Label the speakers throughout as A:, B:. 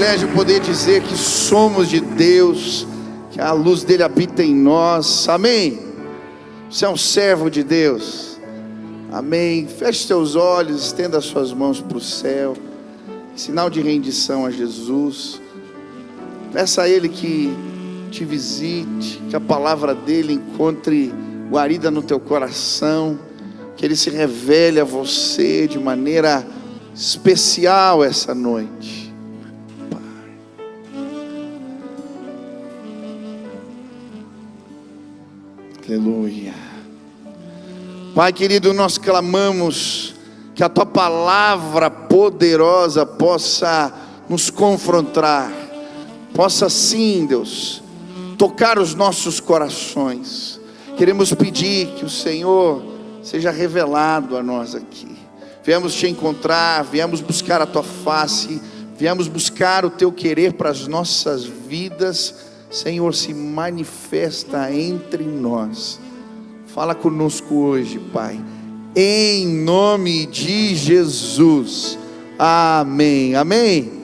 A: privilégio poder dizer que somos de Deus, que a luz dele habita em nós, amém? Você é um servo de Deus, amém? Feche seus olhos, estenda suas mãos para o céu, sinal de rendição a Jesus. Peça a Ele que te visite, que a palavra dele encontre guarida no teu coração, que Ele se revele a você de maneira especial essa noite. Aleluia. Pai querido, nós clamamos que a Tua palavra poderosa possa nos confrontar, possa sim, Deus, tocar os nossos corações. Queremos pedir que o Senhor seja revelado a nós aqui. Viemos te encontrar, viemos buscar a Tua face, viemos buscar o Teu querer para as nossas vidas. Senhor, se manifesta entre nós. Fala conosco hoje, Pai, em nome de Jesus, amém, amém.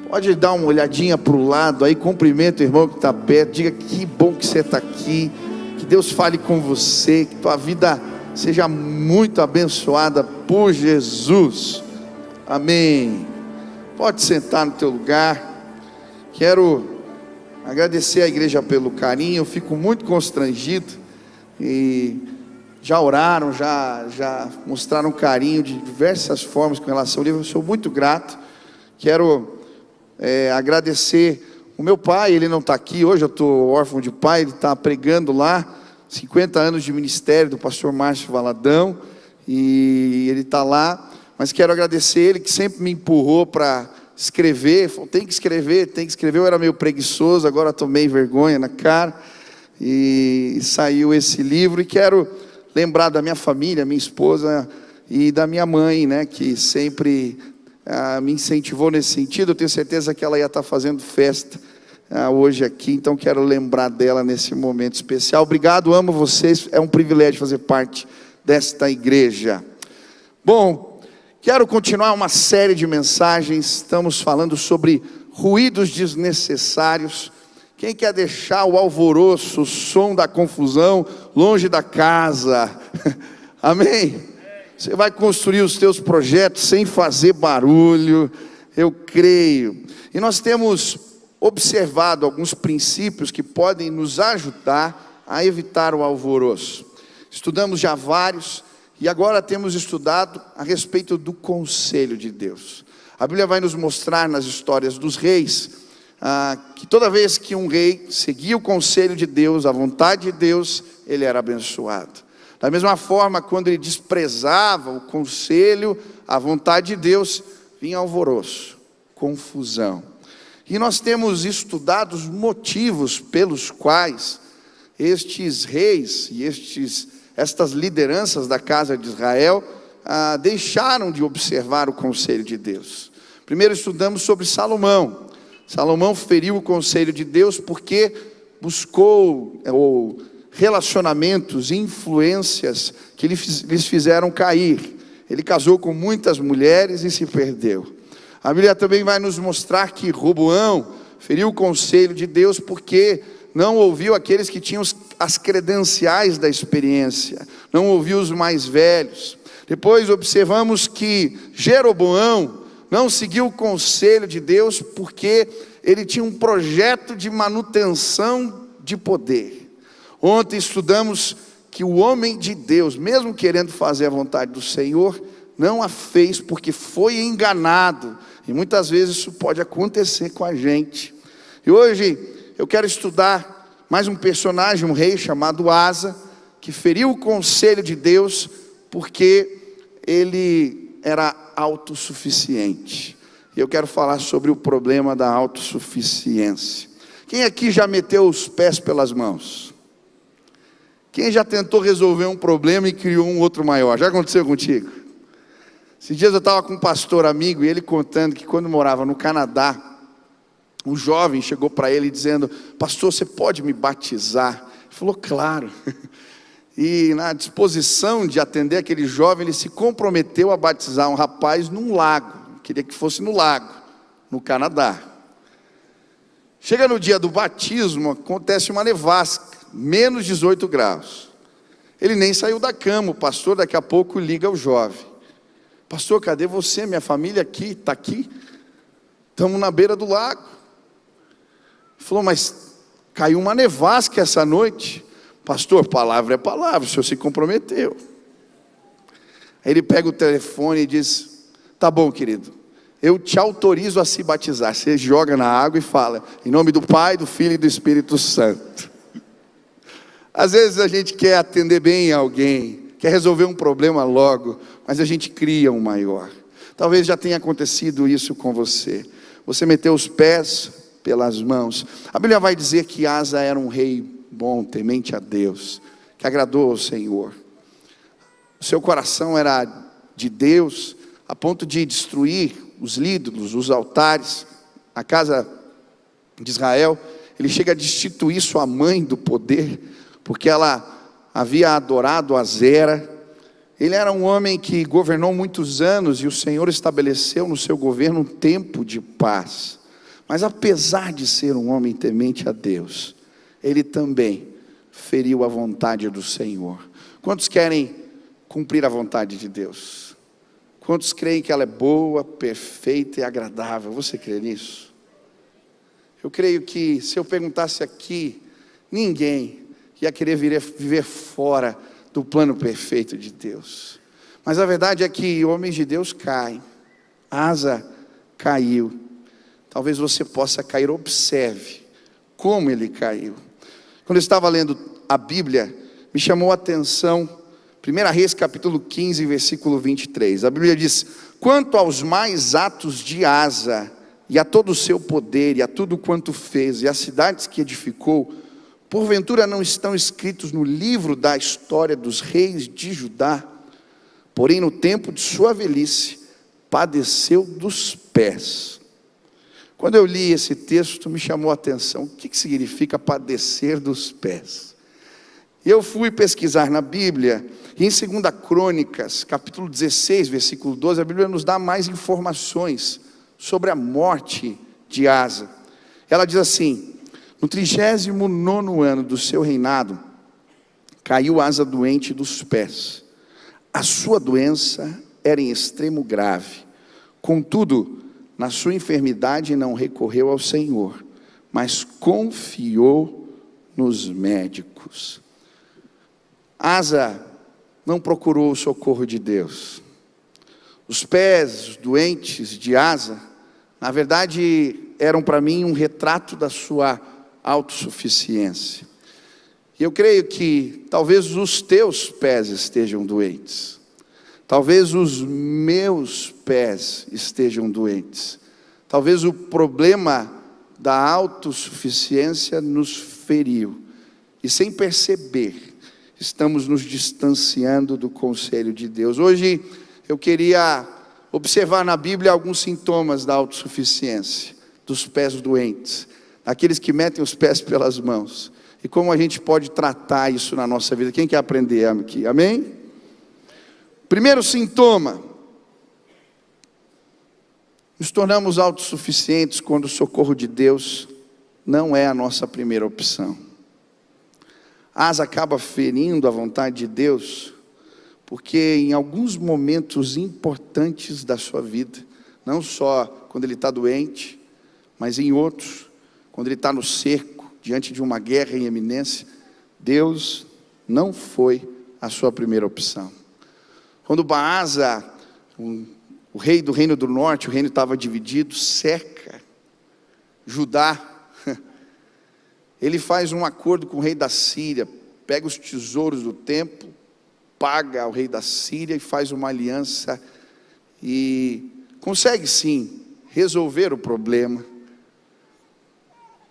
A: Pode dar uma olhadinha para o lado aí, cumprimenta o irmão que está perto, diga que bom que você está aqui, que Deus fale com você, que tua vida seja muito abençoada por Jesus, amém. Pode sentar no teu lugar. Quero agradecer à igreja pelo carinho, eu fico muito constrangido, e já oraram, já mostraram carinho de diversas formas com relação ao livro, eu sou muito grato. Quero agradecer o meu pai, ele não está aqui hoje, eu estou órfão de pai, ele está pregando lá, 50 anos de ministério do pastor Márcio Valadão, e ele está lá, mas quero agradecer ele que sempre me empurrou para escrever, falou, tem que escrever, eu era meio preguiçoso, agora tomei vergonha na cara, e saiu esse livro, e quero lembrar da minha família, minha esposa, e da minha mãe, né, que sempre me incentivou nesse sentido. Eu tenho certeza que ela ia estar fazendo festa hoje aqui, então quero lembrar dela nesse momento especial. Obrigado, amo vocês, é um privilégio fazer parte desta igreja. Bom, quero continuar uma série de mensagens, estamos falando sobre ruídos desnecessários. Quem quer deixar o alvoroço, o som da confusão longe da casa? Amém? Você vai construir os teus projetos sem fazer barulho, eu creio. E nós temos observado alguns princípios que podem nos ajudar a evitar o alvoroço. Estudamos já vários, e agora temos estudado a respeito do conselho de Deus. A Bíblia vai nos mostrar nas histórias dos reis, que toda vez que um rei seguia o conselho de Deus, a vontade de Deus, ele era abençoado. Da mesma forma, quando ele desprezava o conselho, a vontade de Deus, vinha alvoroço, confusão. E nós temos estudado os motivos pelos quais estes reis e estas lideranças da casa de Israel deixaram de observar o conselho de Deus. Primeiro estudamos sobre Salomão. Salomão feriu o conselho de Deus porque buscou relacionamentos, influências que lhes fizeram cair. Ele casou com muitas mulheres e se perdeu. A Bíblia também vai nos mostrar que Roboão feriu o conselho de Deus porque não ouviu aqueles que tinham as credenciais da experiência, não ouviu os mais velhos. Depois observamos que Jeroboão não seguiu o conselho de Deus porque ele tinha um projeto de manutenção de poder. Ontem estudamos que o homem de Deus, mesmo querendo fazer a vontade do Senhor, não a fez porque foi enganado. E muitas vezes isso pode acontecer com a gente. E hoje eu quero estudar mais um personagem, um rei chamado Asa, que feriu o conselho de Deus porque ele era autossuficiente. E eu quero falar sobre o problema da autossuficiência. Quem aqui já meteu os pés pelas mãos? Quem já tentou resolver um problema e criou um outro maior? Já aconteceu contigo? Esses dias eu estava com um pastor amigo e ele contando que quando morava no Canadá, um jovem chegou para ele dizendo: pastor, você pode me batizar? Ele falou: claro. E na disposição de atender aquele jovem, ele se comprometeu a batizar um rapaz num lago. Queria que fosse no lago, no Canadá. Chega no dia do batismo, acontece uma nevasca, menos 18 graus. Ele nem saiu da cama, o pastor daqui a pouco liga ao jovem. Pastor, cadê você? Minha família aqui, está aqui. Estamos na beira do lago. Ele falou, mas caiu uma nevasca essa noite. Pastor, palavra é palavra, o senhor se comprometeu. Aí ele pega o telefone e diz, tá bom, querido, eu te autorizo a se batizar. Você joga na água e fala, em nome do Pai, do Filho e do Espírito Santo. Às vezes a gente quer atender bem a alguém, quer resolver um problema logo, mas a gente cria um maior. Talvez já tenha acontecido isso com você. Você meteu os pés pelas mãos. A Bíblia vai dizer que Asa era um rei bom, temente a Deus, que agradou ao Senhor. O seu coração era de Deus, a ponto de destruir os ídolos, os altares, a casa de Israel. Ele chega a destituir sua mãe do poder, porque ela havia adorado Azera. Ele era um homem que governou muitos anos, e o Senhor estabeleceu no seu governo um tempo de paz. Mas apesar de ser um homem temente a Deus, ele também feriu a vontade do Senhor. Quantos querem cumprir a vontade de Deus? Quantos creem que ela é boa, perfeita e agradável? Você crê nisso? Eu creio que se eu perguntasse aqui, ninguém ia querer viver fora do plano perfeito de Deus. Mas a verdade é que homens de Deus caem. Asa caiu. Talvez você possa cair. Observe como ele caiu. Quando eu estava lendo a Bíblia, me chamou a atenção 1 Reis capítulo 15, versículo 23. A Bíblia diz, quanto aos mais atos de Asa, e a todo o seu poder, e a tudo quanto fez, e as cidades que edificou, porventura não estão escritos no livro da história dos reis de Judá? Porém no tempo de sua velhice, padeceu dos pés. Quando eu li esse texto, me chamou a atenção, o que significa padecer dos pés? E eu fui pesquisar na Bíblia, e em 2 Crônicas, capítulo 16, versículo 12, a Bíblia nos dá mais informações sobre a morte de Asa. Ela diz assim, no 39º ano do seu reinado, caiu Asa doente dos pés. A sua doença era em extremo grave. Contudo, na sua enfermidade não recorreu ao Senhor, mas confiou nos médicos. Asa não procurou o socorro de Deus. Os pés doentes de Asa, na verdade, eram para mim um retrato da sua autossuficiência. E eu creio que talvez os teus pés estejam doentes. Talvez os meus pés estejam doentes. Talvez o problema da autossuficiência nos feriu. E sem perceber, estamos nos distanciando do conselho de Deus. Hoje eu queria observar na Bíblia alguns sintomas da autossuficiência, dos pés doentes, aqueles que metem os pés pelas mãos, e como a gente pode tratar isso na nossa vida. Quem quer aprender aqui? Amém? Primeiro sintoma, nos tornamos autossuficientes quando o socorro de Deus não é a nossa primeira opção. Asa acaba ferindo a vontade de Deus, porque em alguns momentos importantes da sua vida, não só quando ele está doente, mas em outros, quando ele está no cerco, diante de uma guerra em eminência, Deus não foi a sua primeira opção. Quando Baasa, o rei do reino do norte, o reino estava dividido, cerca Judá, ele faz um acordo com o rei da Síria, pega os tesouros do templo, paga ao rei da Síria e faz uma aliança, e consegue sim resolver o problema.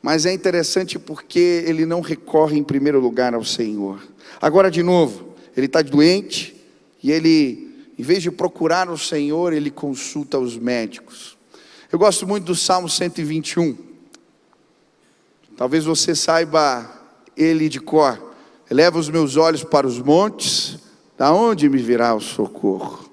A: Mas é interessante porque ele não recorre em primeiro lugar ao Senhor. Agora de novo, ele está doente, e ele, em vez de procurar o Senhor, ele consulta os médicos. Eu gosto muito do Salmo 121. Talvez você saiba ele de cor. Eleva os meus olhos para os montes, da onde me virá o socorro?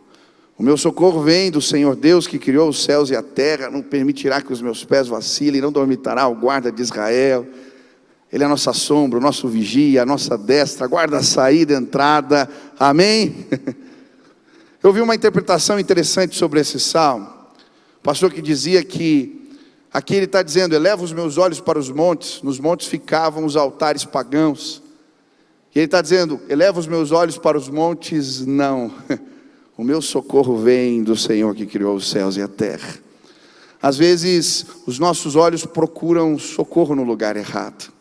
A: O meu socorro vem do Senhor Deus, que criou os céus e a terra. Não permitirá que os meus pés vacilem, não dormitará o guarda de Israel. Ele é a nossa sombra, o nosso vigia, a nossa destra, guarda a saída e a entrada. Amém? Eu vi uma interpretação interessante sobre esse salmo. O pastor que dizia que aqui ele está dizendo: eleva os meus olhos para os montes. Nos montes ficavam os altares pagãos. E ele está dizendo: eleva os meus olhos para os montes. Não, o meu socorro vem do Senhor que criou os céus e a terra. Às vezes os nossos olhos procuram socorro no lugar errado.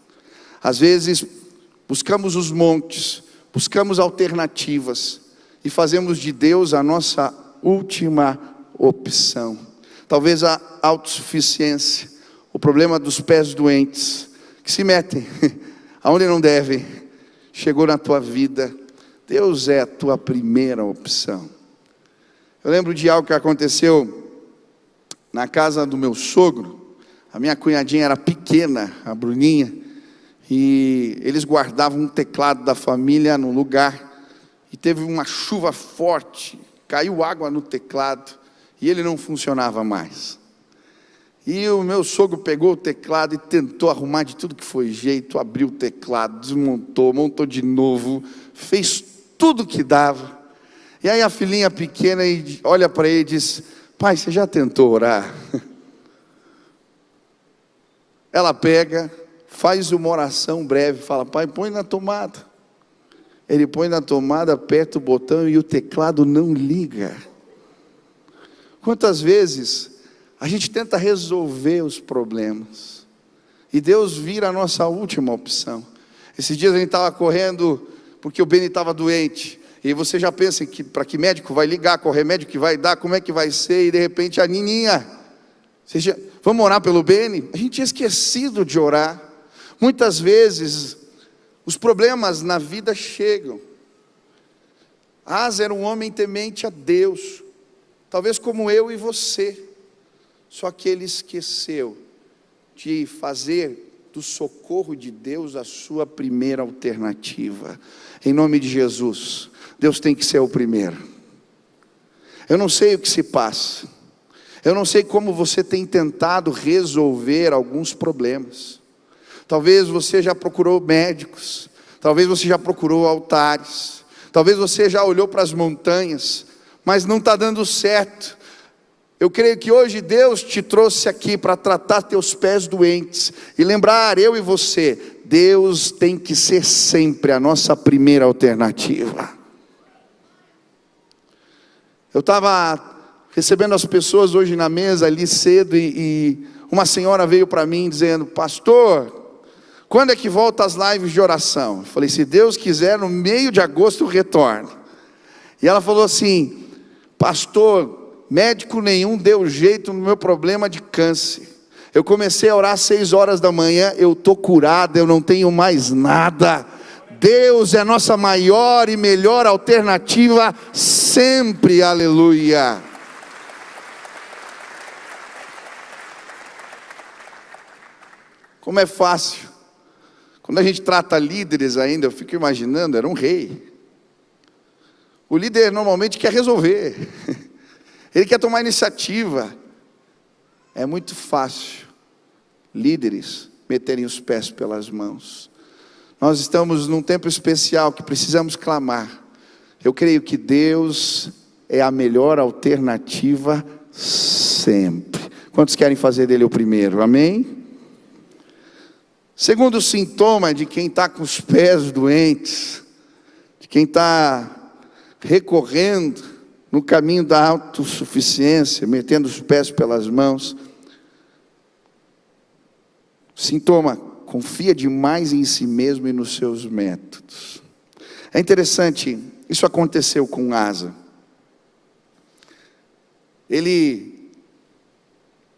A: Às vezes buscamos os montes, buscamos alternativas e fazemos de Deus a nossa última opção. Talvez a autossuficiência, o problema dos pés doentes, que se metem aonde não devem, chegou na tua vida. Deus é a tua primeira opção. Eu lembro de algo que aconteceu na casa do meu sogro. A minha cunhadinha era pequena, a Bruninha, e eles guardavam um teclado da família no lugar, e teve uma chuva forte, caiu água no teclado, e ele não funcionava mais. E o meu sogro pegou o teclado e tentou arrumar de tudo que foi jeito, abriu o teclado, desmontou, montou de novo, fez tudo que dava. E aí a filhinha pequena olha para ele e diz: pai, você já tentou orar? Ela pega, faz uma oração breve, fala: pai, põe na tomada. Ele põe na tomada, aperta o botão e o teclado não liga. Quantas vezes a gente tenta resolver os problemas e Deus vira a nossa última opção. Esses dias a gente estava correndo porque o Beni estava doente, e você já pensa que para que médico vai ligar, qual remédio que vai dar, como é que vai ser, e de repente a Nininha, vamos orar pelo Beni? A gente tinha esquecido de orar. Muitas vezes os problemas na vida chegam. Asa era um homem temente a Deus, talvez como eu e você, só que ele esqueceu de fazer do socorro de Deus a sua primeira alternativa. Em nome de Jesus, Deus tem que ser o primeiro. Eu não sei o que se passa, eu não sei como você tem tentado resolver alguns problemas. Talvez você já procurou médicos, talvez você já procurou altares, talvez você já olhou para as montanhas, mas não está dando certo. Eu creio que hoje Deus te trouxe aqui para tratar teus pés doentes e lembrar, eu e você, Deus tem que ser sempre a nossa primeira alternativa. Eu estava recebendo as pessoas hoje na mesa ali cedo e uma senhora veio para mim dizendo: pastor, quando é que volta as lives de oração? Eu falei: se Deus quiser, no meio de agosto eu retorno. E ela falou assim: pastor, médico nenhum deu jeito no meu problema de câncer. Eu comecei a orar às 6 horas da manhã, eu estou curada, eu não tenho mais nada. Deus é a nossa maior e melhor alternativa sempre, aleluia. Como é fácil. Quando a gente trata líderes ainda, eu fico imaginando, era um rei. O líder normalmente quer resolver. Ele quer tomar iniciativa. É muito fácil líderes meterem os pés pelas mãos. Nós estamos num tempo especial que precisamos clamar. Eu creio que Deus é a melhor alternativa sempre. Quantos querem fazer dele o primeiro? Amém? Segundo sintoma de quem está com os pés doentes, de quem está recorrendo no caminho da autossuficiência, metendo os pés pelas mãos. Sintoma: confia demais em si mesmo e nos seus métodos. É interessante, isso aconteceu com Asa. Ele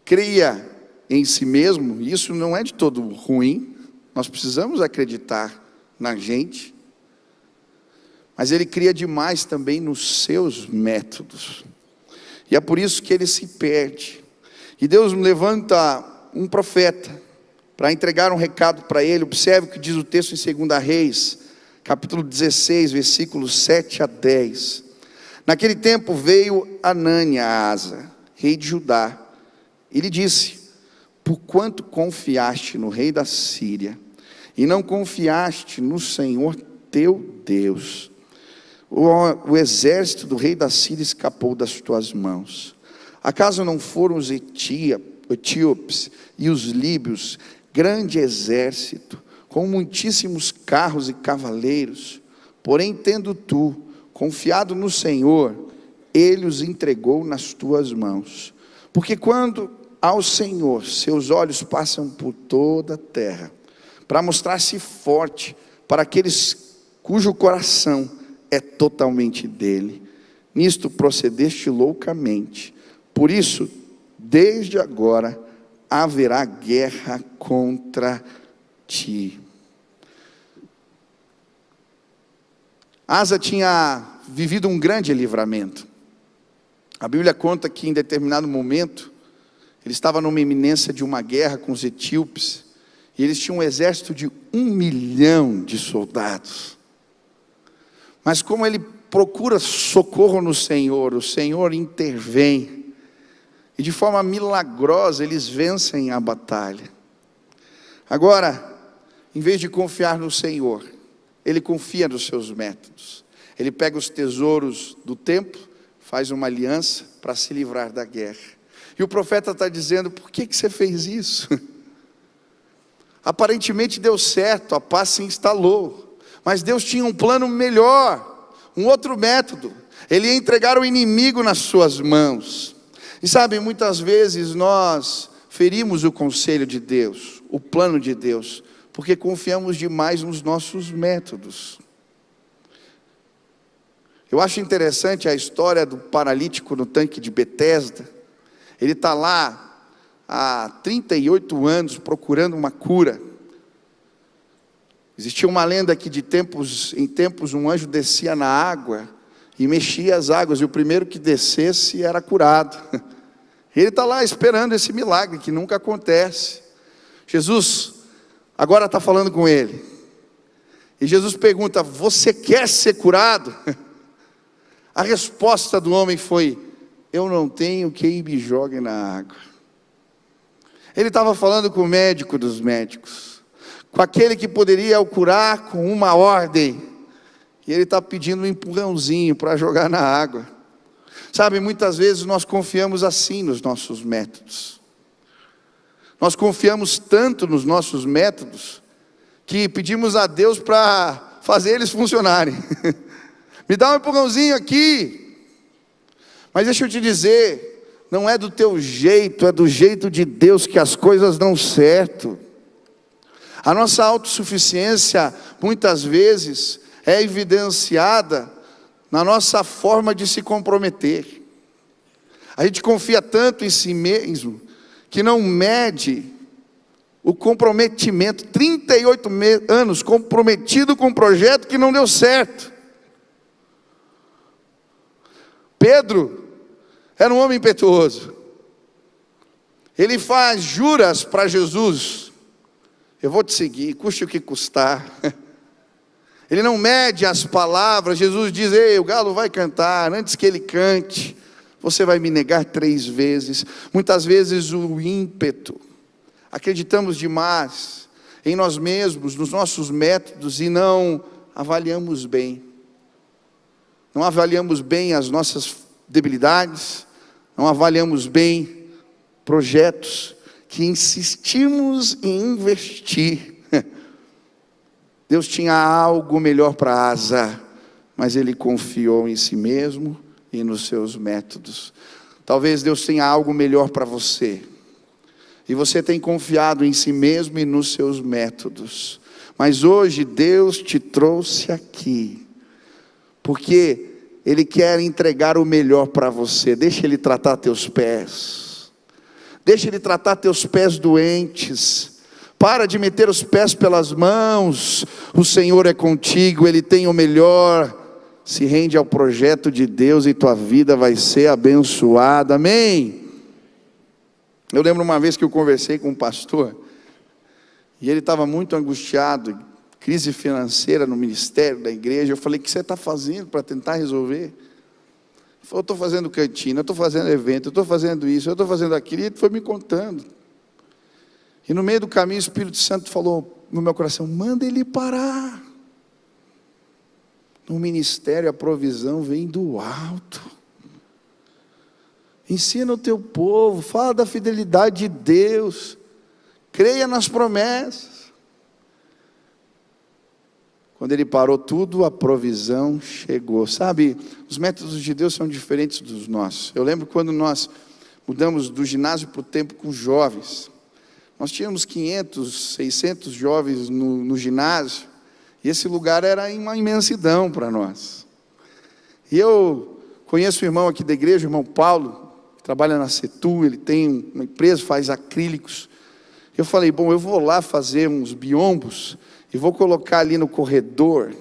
A: cria em si mesmo, e isso não é de todo ruim, nós precisamos acreditar na gente, mas ele cria demais também nos seus métodos, e é por isso que ele se perde. E Deus levanta um profeta para entregar um recado para ele. Observe o que diz o texto em 2 Reis, capítulo 16, versículos 7 a 10. Naquele tempo veio Anânia a Asa, rei de Judá, e lhe disse: por quanto confiaste no rei da Síria, e não confiaste no Senhor teu Deus, o exército do rei da Síria escapou das tuas mãos. Acaso não foram os etíopes e os líbios, grande exército, com muitíssimos carros e cavaleiros? Porém, tendo tu confiado no Senhor, Ele os entregou nas tuas mãos. Porque quando ao Senhor seus olhos passam por toda a terra, para mostrar-se forte para aqueles cujo coração é totalmente dele, nisto procedeste loucamente. Por isso, desde agora haverá guerra contra ti. Asa tinha vivido um grande livramento. A Bíblia conta que em determinado momento ele estava numa iminência de uma guerra com os etíopes, e eles tinham um exército de 1 milhão de soldados. Mas como ele procura socorro no Senhor, o Senhor intervém, e de forma milagrosa eles vencem a batalha. Agora, em vez de confiar no Senhor, ele confia nos seus métodos. Ele pega os tesouros do templo, faz uma aliança para se livrar da guerra. E o profeta está dizendo: por que você fez isso? Aparentemente deu certo, a paz se instalou, mas Deus tinha um plano melhor, um outro método. Ele ia entregar o inimigo nas suas mãos. E sabe, muitas vezes nós ferimos o conselho de Deus, o plano de Deus, porque confiamos demais nos nossos métodos. Eu acho interessante a história do paralítico no tanque de Betesda. Ele está lá há 38 anos procurando uma cura. Existia uma lenda que de tempos em tempos um anjo descia na água e mexia as águas, e o primeiro que descesse era curado. Ele está lá esperando esse milagre que nunca acontece. Jesus agora está falando com ele, e Jesus pergunta: você quer ser curado? A resposta do homem foi: eu não tenho quem me jogue na água. Ele estava falando com o médico dos médicos, com aquele que poderia o curar com uma ordem, e ele está pedindo um empurrãozinho para jogar na água. Sabe, muitas vezes nós confiamos assim nos nossos métodos. Nós confiamos tanto nos nossos métodos, que pedimos a Deus para fazer eles funcionarem. Me dá um empurrãozinho aqui. Mas deixa eu te dizer, não é do teu jeito, é do jeito de Deus que as coisas dão certo. A nossa autossuficiência, muitas vezes, é evidenciada na nossa forma de se comprometer. A gente confia tanto em si mesmo, que não mede o comprometimento. 38 anos comprometido com um projeto que não deu certo. Pedro era um homem impetuoso. Ele faz juras para Jesus: eu vou te seguir, custe o que custar. Ele não mede as palavras. Jesus diz: ei, o galo vai cantar. Antes que ele cante, você vai me negar 3 vezes. Muitas vezes o ímpeto, acreditamos demais em nós mesmos, nos nossos métodos, e não avaliamos bem. Não avaliamos bem as nossas debilidades, não avaliamos bem projetos que insistimos em investir. Deus tinha algo melhor para Asa, mas ele confiou em si mesmo e nos seus métodos. Talvez Deus tenha algo melhor para você, e você tem confiado em si mesmo e nos seus métodos. Mas hoje Deus te trouxe aqui, porque Ele quer entregar o melhor para você. Deixa Ele tratar teus pés. Deixa Ele tratar teus pés doentes. Para de meter os pés pelas mãos. O Senhor é contigo, Ele tem o melhor. Se rende ao projeto de Deus e tua vida vai ser abençoada. Amém? Eu lembro uma vez que eu conversei com um pastor, e ele estava muito angustiado, crise financeira no ministério da igreja. Eu falei: o que você está fazendo para tentar resolver? Ele falou: eu estou fazendo cantina, eu estou fazendo evento, eu estou fazendo isso, eu estou fazendo aquilo. E ele foi me contando. E no meio do caminho o Espírito Santo falou no meu coração: manda ele parar. No ministério a provisão vem do alto. Ensina o teu povo, fala da fidelidade de Deus, creia nas promessas. Quando ele parou tudo, a provisão chegou. Sabe, os métodos de Deus são diferentes dos nossos. Eu lembro quando nós mudamos do ginásio para o tempo com jovens. Nós tínhamos 500, 600 jovens no ginásio, e esse lugar era uma imensidão para nós. E eu conheço o irmão aqui da igreja, o irmão Paulo, que trabalha na Setu, ele tem uma empresa, faz acrílicos. Eu falei: bom, eu vou lá fazer uns biombos, e vou colocar ali no corredor.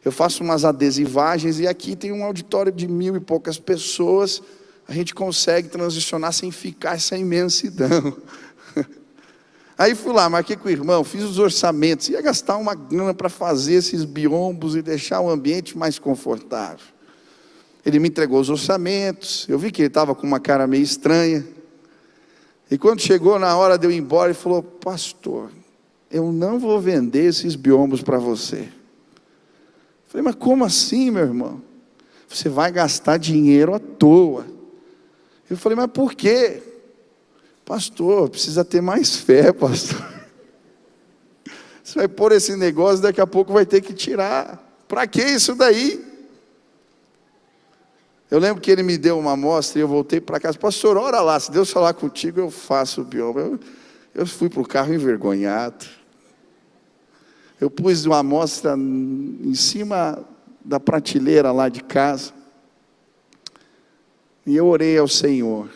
A: Eu faço umas adesivagens, e aqui tem um auditório de 1000 e poucas pessoas, a gente consegue transicionar sem ficar essa imensidão. Aí fui lá, marquei com o irmão, fiz os orçamentos, ia gastar uma grana para fazer esses biombos e deixar o ambiente mais confortável. Ele me entregou os orçamentos, eu vi que ele estava com uma cara meio estranha, e quando chegou na hora de eu ir embora, ele falou: pastor, eu não vou vender esses biombos para você. Eu falei: mas como assim, meu irmão? Você vai gastar dinheiro à toa. Eu falei: mas por quê? Pastor, precisa ter mais fé, pastor. Você vai pôr esse negócio, daqui a pouco vai ter que tirar. Para que isso daí? Eu lembro que ele me deu uma amostra e eu voltei para casa: pastor, ora lá, se Deus falar contigo, eu faço o bioma. Eu fui para o carro envergonhado. Eu pus uma amostra em cima da prateleira lá de casa, e eu orei ao Senhor.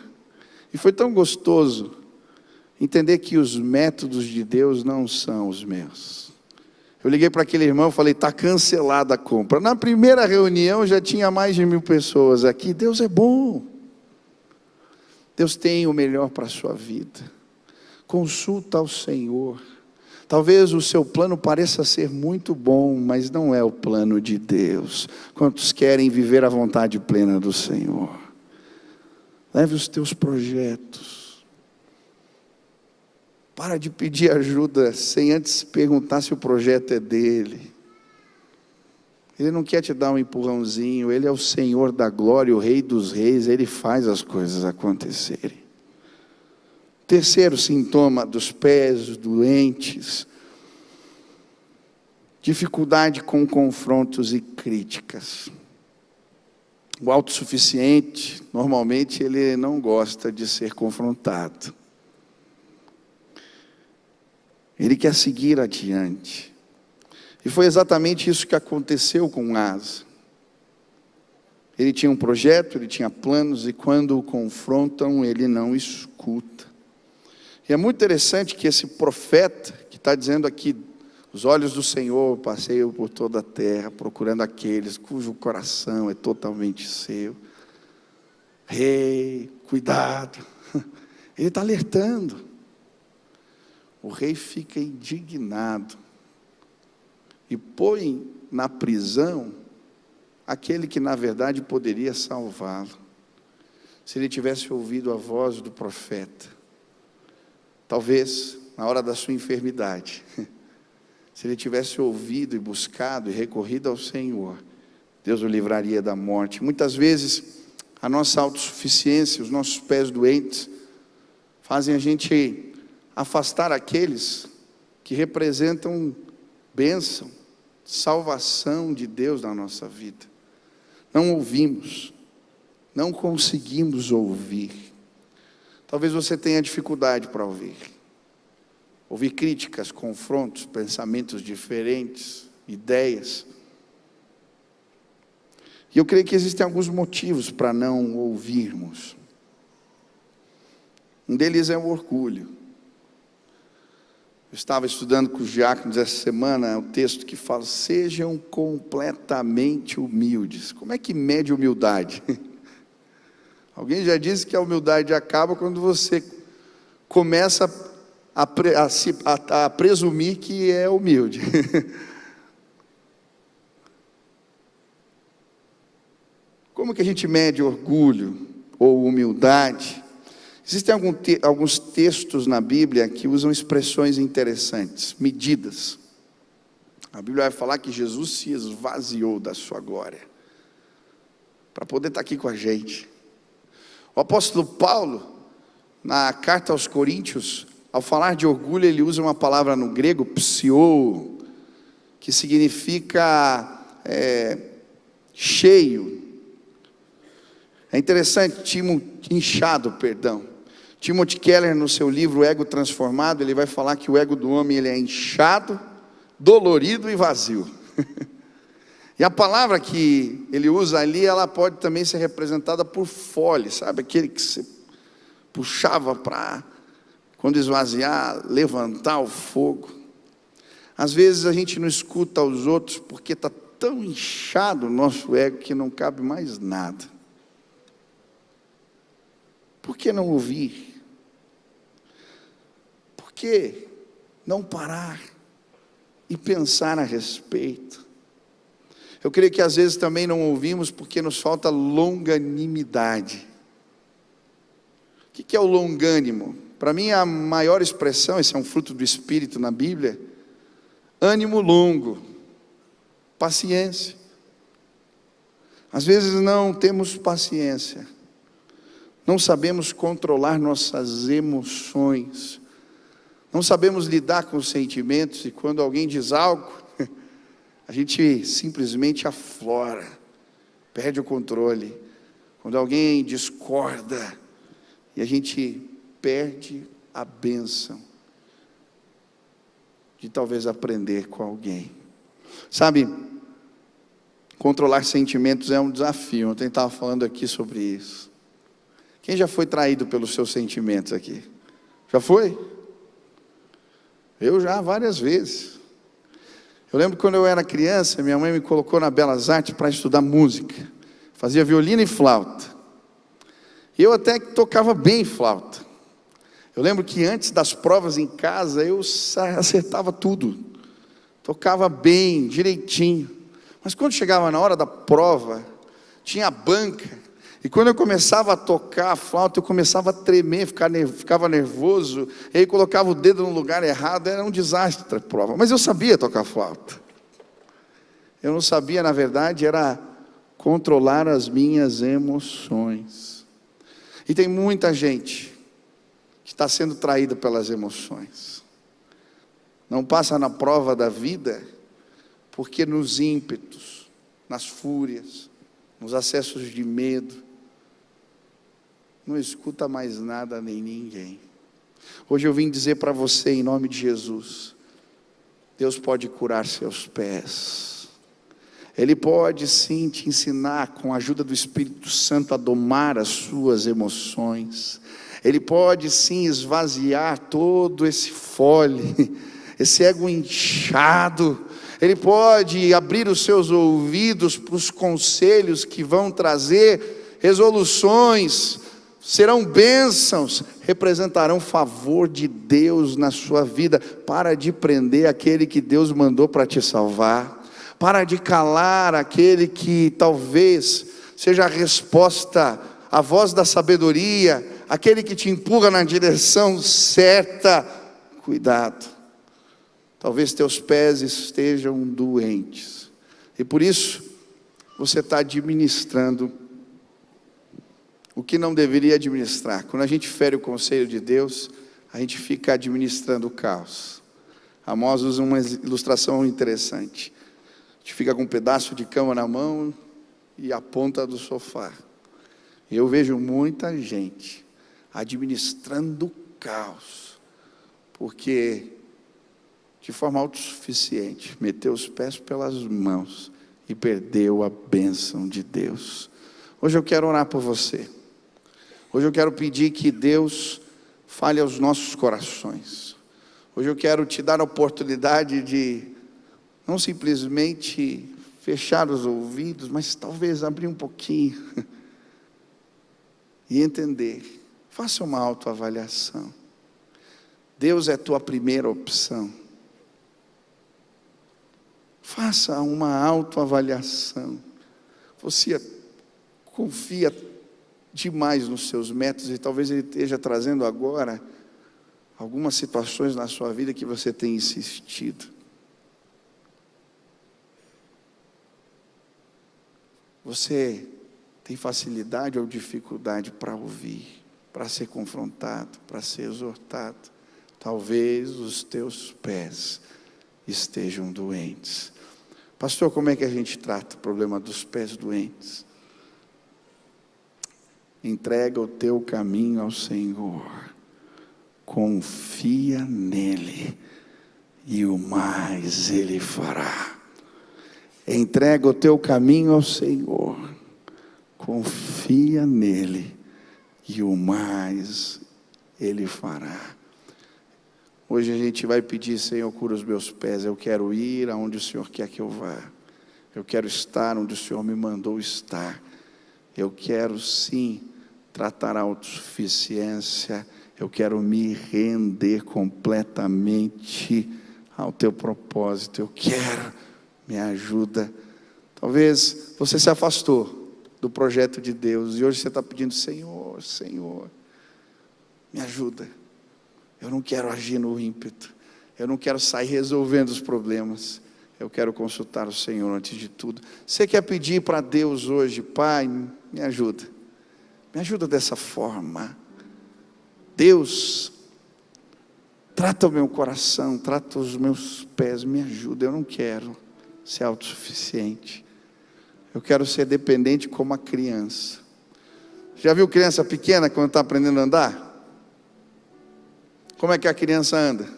A: E foi tão gostoso entender que os métodos de Deus não são os meus. Eu liguei para aquele irmão e falei: está cancelada a compra. Na primeira reunião já tinha mais de 1000 pessoas aqui. Deus é bom. Deus tem o melhor para a sua vida. Consulta ao Senhor. Talvez o seu plano pareça ser muito bom, mas não é o plano de Deus. Quantos querem viver a vontade plena do Senhor? Leve os teus projetos. Para de pedir ajuda sem antes perguntar se o projeto é dele. Ele não quer te dar um empurrãozinho. Ele é o Senhor da glória, o Rei dos reis. Ele faz as coisas acontecerem. Terceiro sintoma dos pés doentes: dificuldade com confrontos e críticas. O autossuficiente, normalmente, ele não gosta de ser confrontado. Ele quer seguir adiante. E foi exatamente isso que aconteceu com Asa. Ele tinha um projeto, ele tinha planos, e quando o confrontam, ele não escuta. E é muito interessante que esse profeta, que está dizendo aqui: os olhos do Senhor passeiam por toda a terra, procurando aqueles cujo coração é totalmente seu. Rei, cuidado. Ele está alertando. O rei fica indignado e põe na prisão aquele que na verdade poderia salvá-lo, se ele tivesse ouvido a voz do profeta. Talvez na hora da sua enfermidade, se ele tivesse ouvido e buscado e recorrido ao Senhor, Deus o livraria da morte. Muitas vezes a nossa autossuficiência, os nossos pés doentes, fazem a gente afastar aqueles que representam bênção, salvação de Deus na nossa vida. Não ouvimos, não conseguimos ouvir. Talvez você tenha dificuldade para ouvir críticas, confrontos, pensamentos diferentes, ideias. E eu creio que existem alguns motivos para não ouvirmos. Um deles é o orgulho. Eu estava estudando com os diáconos essa semana o texto que fala: sejam completamente humildes. Como é que mede humildade? Alguém já disse que a humildade acaba quando você começa a presumir que é humilde. Como que a gente mede orgulho ou humildade? Existem alguns textos na Bíblia que usam expressões interessantes, medidas. A Bíblia vai falar que Jesus se esvaziou da sua glória, para poder estar aqui com a gente. O apóstolo Paulo, na carta aos Coríntios, ao falar de orgulho, ele usa uma palavra no grego, psiou, que significa cheio. É interessante, inchado, perdão. Timothy Keller, no seu livro Ego Transformado, ele vai falar que o ego do homem ele é inchado, dolorido e vazio. E a palavra que ele usa ali, ela pode também ser representada por fole, sabe? Aquele que você puxava para, quando esvaziar, levantar o fogo. Às vezes a gente não escuta os outros porque está tão inchado o nosso ego que não cabe mais nada. Por que não ouvir? Por que não parar e pensar a respeito? Eu creio que às vezes também não ouvimos porque nos falta longanimidade. O que é o longânimo? Para mim a maior expressão, esse é um fruto do Espírito na Bíblia, ânimo longo, paciência. Às vezes não temos paciência. Não sabemos controlar nossas emoções, não sabemos lidar com os sentimentos, e quando alguém diz algo, a gente simplesmente aflora, perde o controle. Quando alguém discorda, e a gente perde a bênção de talvez aprender com alguém. Sabe, controlar sentimentos é um desafio. Ontem estava falando aqui sobre isso. Quem já foi traído pelos seus sentimentos aqui? Já foi? Eu já, várias vezes. Eu lembro que quando eu era criança, minha mãe me colocou na Belas Artes para estudar música. Fazia violino e flauta. E eu até tocava bem flauta. Eu lembro que antes das provas em casa, eu acertava tudo. Tocava bem, direitinho. Mas quando chegava na hora da prova, tinha banca. E quando eu começava a tocar a flauta, eu começava a tremer, ficava nervoso, e aí colocava o dedo no lugar errado, era um desastre a prova. Mas eu sabia tocar flauta. Eu não sabia, na verdade, era controlar as minhas emoções. E tem muita gente que está sendo traída pelas emoções. Não passa na prova da vida, porque nos ímpetos, nas fúrias, nos acessos de medo, não escuta mais nada nem ninguém. Hoje eu vim dizer para você, em nome de Jesus, Deus pode curar seus pés. Ele pode sim te ensinar, com a ajuda do Espírito Santo, a domar as suas emoções. Ele pode sim esvaziar todo esse fole, esse ego inchado. Ele pode abrir os seus ouvidos para os conselhos que vão trazer resoluções, serão bênçãos, representarão favor de Deus na sua vida. Para de prender aquele que Deus mandou para te salvar. Para de calar aquele que talvez seja a resposta, a voz da sabedoria, aquele que te empurra na direção certa. Cuidado, talvez teus pés estejam doentes, e por isso você está administrando o que não deveria administrar. Quando a gente fere o conselho de Deus, a gente fica administrando o caos. Amós usa uma ilustração interessante. A gente fica com um pedaço de cama na mão e a ponta do sofá. Eu vejo muita gente administrando o caos, porque de forma autossuficiente meteu os pés pelas mãos e perdeu a bênção de Deus. Hoje eu quero orar por você. Hoje eu quero pedir que Deus fale aos nossos corações. Hoje eu quero te dar a oportunidade de não simplesmente fechar os ouvidos, mas talvez abrir um pouquinho e entender. Faça uma autoavaliação. Deus é tua primeira opção. Faça uma autoavaliação. Você confia demais nos seus métodos, e talvez Ele esteja trazendo agora algumas situações na sua vida que você tem insistido. Você tem facilidade ou dificuldade para ouvir, para ser confrontado, para ser exortado? Talvez os teus pés estejam doentes. Pastor, como é que a gente trata o problema dos pés doentes? Entrega o teu caminho ao Senhor, confia nele, e o mais Ele fará. Entrega o teu caminho ao Senhor, confia nele, e o mais Ele fará. Hoje a gente vai pedir: Senhor, cura os meus pés. Eu quero ir aonde o Senhor quer que eu vá. Eu quero estar onde o Senhor me mandou estar. Eu quero sim tratar a autossuficiência. Eu quero me render completamente ao teu propósito. Eu quero, me ajuda. Talvez você se afastou do projeto de Deus e hoje você está pedindo: Senhor, Senhor, me ajuda. Eu não quero agir no ímpeto, eu não quero sair resolvendo os problemas, eu quero consultar o Senhor antes de tudo. Você quer pedir para Deus hoje: Pai, me ajuda dessa forma. Deus, trata o meu coração, trata os meus pés, me ajuda. Eu não quero ser autossuficiente, eu quero ser dependente como a criança. Já viu criança pequena quando está aprendendo a andar? Como é que a criança anda?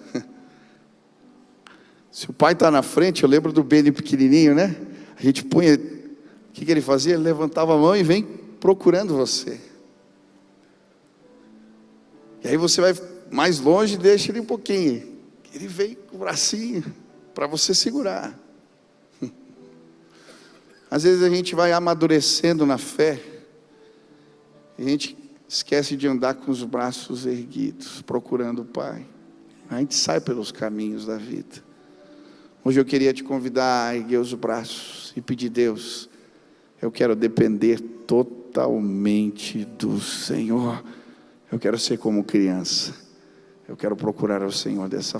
A: Se o pai está na frente, eu lembro do Beni pequenininho, né? A gente punha, o que ele fazia? Ele levantava a mão e vem procurando você. E aí você vai mais longe e deixa ele um pouquinho. Ele vem com o bracinho para você segurar. Às vezes a gente vai amadurecendo na fé, e a gente esquece de andar com os braços erguidos, procurando o Pai. A gente sai pelos caminhos da vida. Hoje eu queria te convidar a erguer os braços e pedir: Deus, eu quero depender totalmente do Senhor. Eu quero ser como criança. Eu quero procurar o Senhor dessa forma.